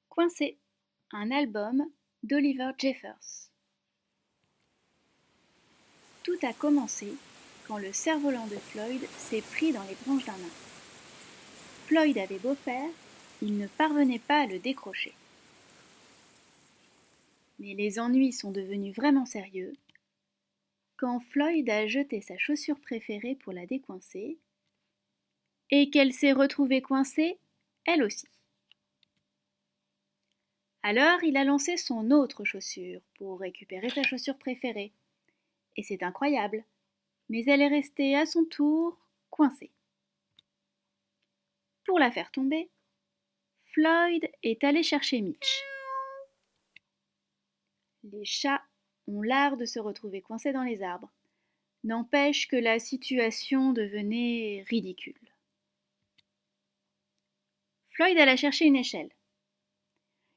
Coincé, un album d'Oliver Jeffers. Tout a commencé quand le cerf-volant de Floyd s'est pris dans les branches d'un arbre. Floyd avait beau faire, il ne parvenait pas à le décrocher. Mais les ennuis sont devenus vraiment sérieux quand Floyd a jeté sa chaussure préférée pour la décoincer et qu'elle s'est retrouvée coincée, elle aussi. Alors il a lancé son autre chaussure pour récupérer sa chaussure préférée. Et c'est incroyable, mais elle est restée à son tour coincée. Pour la faire tomber, Floyd est allé chercher Mitch. Les chats ont l'art de se retrouver coincés dans les arbres. N'empêche que la situation devenait ridicule. Floyd alla chercher une échelle.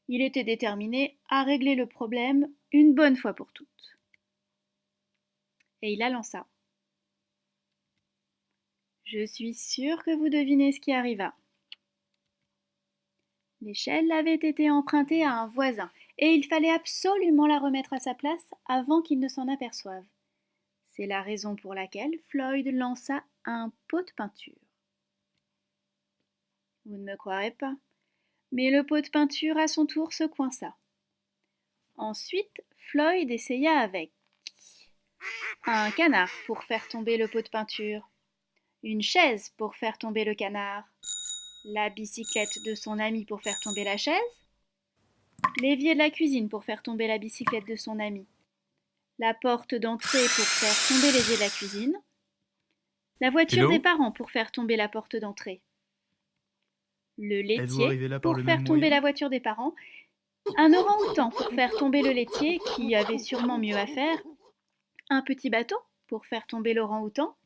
Il était déterminé à régler le problème une bonne fois pour toutes. Et il la lança. Je suis sûre que vous devinez ce qui arriva. L'échelle avait été empruntée à un voisin, et il fallait absolument la remettre à sa place avant qu'il ne s'en aperçoive. C'est la raison pour laquelle Floyd lança un pot de peinture. Vous ne me croirez pas, mais le pot de peinture à son tour se coinça. Ensuite, Floyd essaya avec un canard pour faire tomber le pot de peinture, une chaise pour faire tomber le canard, la bicyclette de son ami pour faire tomber la chaise, l'évier de la cuisine pour faire tomber la bicyclette de son ami, la porte d'entrée pour faire tomber l'évier de la cuisine, la voiture des parents pour faire tomber la porte d'entrée, le laitier pour faire tomber la voiture des parents, un orang-outan pour faire tomber le laitier qui avait sûrement mieux à faire, un petit bateau pour faire tomber l'orang-outan,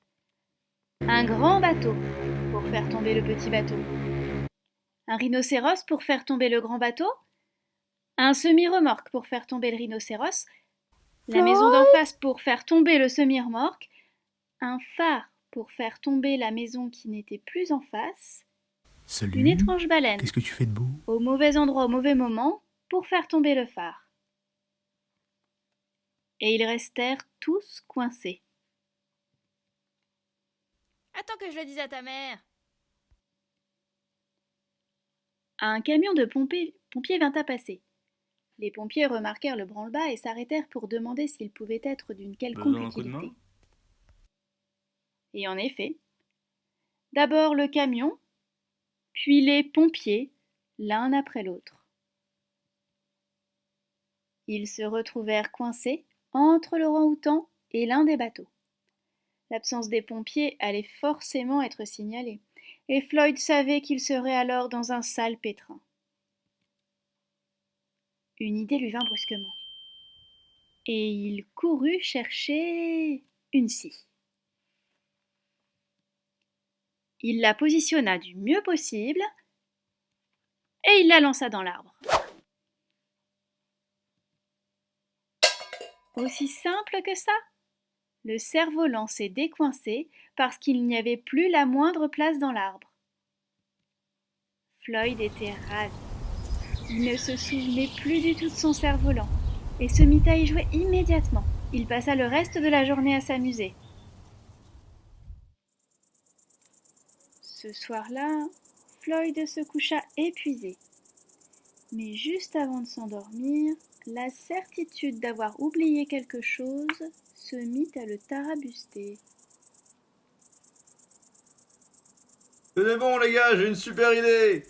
un grand bateau pour faire tomber le petit bateau, un rhinocéros pour faire tomber le grand bateau, un semi-remorque pour faire tomber le rhinocéros, la maison d'en face pour faire tomber le semi-remorque, un phare pour faire tomber la maison qui n'était plus en face, Salut. Une étrange baleine, Qu'est-ce que tu fais debout? Au mauvais endroit au mauvais moment, pour faire tomber le phare. Et ils restèrent tous coincés. Attends que je le dise à ta mère. Un camion de pompiers vint à passer. Les pompiers remarquèrent le branle-bas et s'arrêtèrent pour demander s'il pouvait être d'une quelconque utilité. Et en effet, d'abord le camion, puis les pompiers, l'un après l'autre. Ils se retrouvèrent coincés entre l'orang-outan et l'un des bateaux. L'absence des pompiers allait forcément être signalée, et Floyd savait qu'il serait alors dans un sale pétrin. Une idée lui vint brusquement, et il courut chercher une scie. Il la positionna du mieux possible, et il la lança dans l'arbre. Aussi simple que ça. Le cerf-volant s'est décoincé parce qu'il n'y avait plus la moindre place dans l'arbre. Floyd était ravi. Il ne se souvenait plus du tout de son cerf-volant et se mit à y jouer immédiatement. Il passa le reste de la journée à s'amuser. Ce soir-là, Floyd se coucha épuisé. Mais juste avant de s'endormir, la certitude d'avoir oublié quelque chose se mit à le tarabuster. Tenez bon les gars, j'ai une super idée!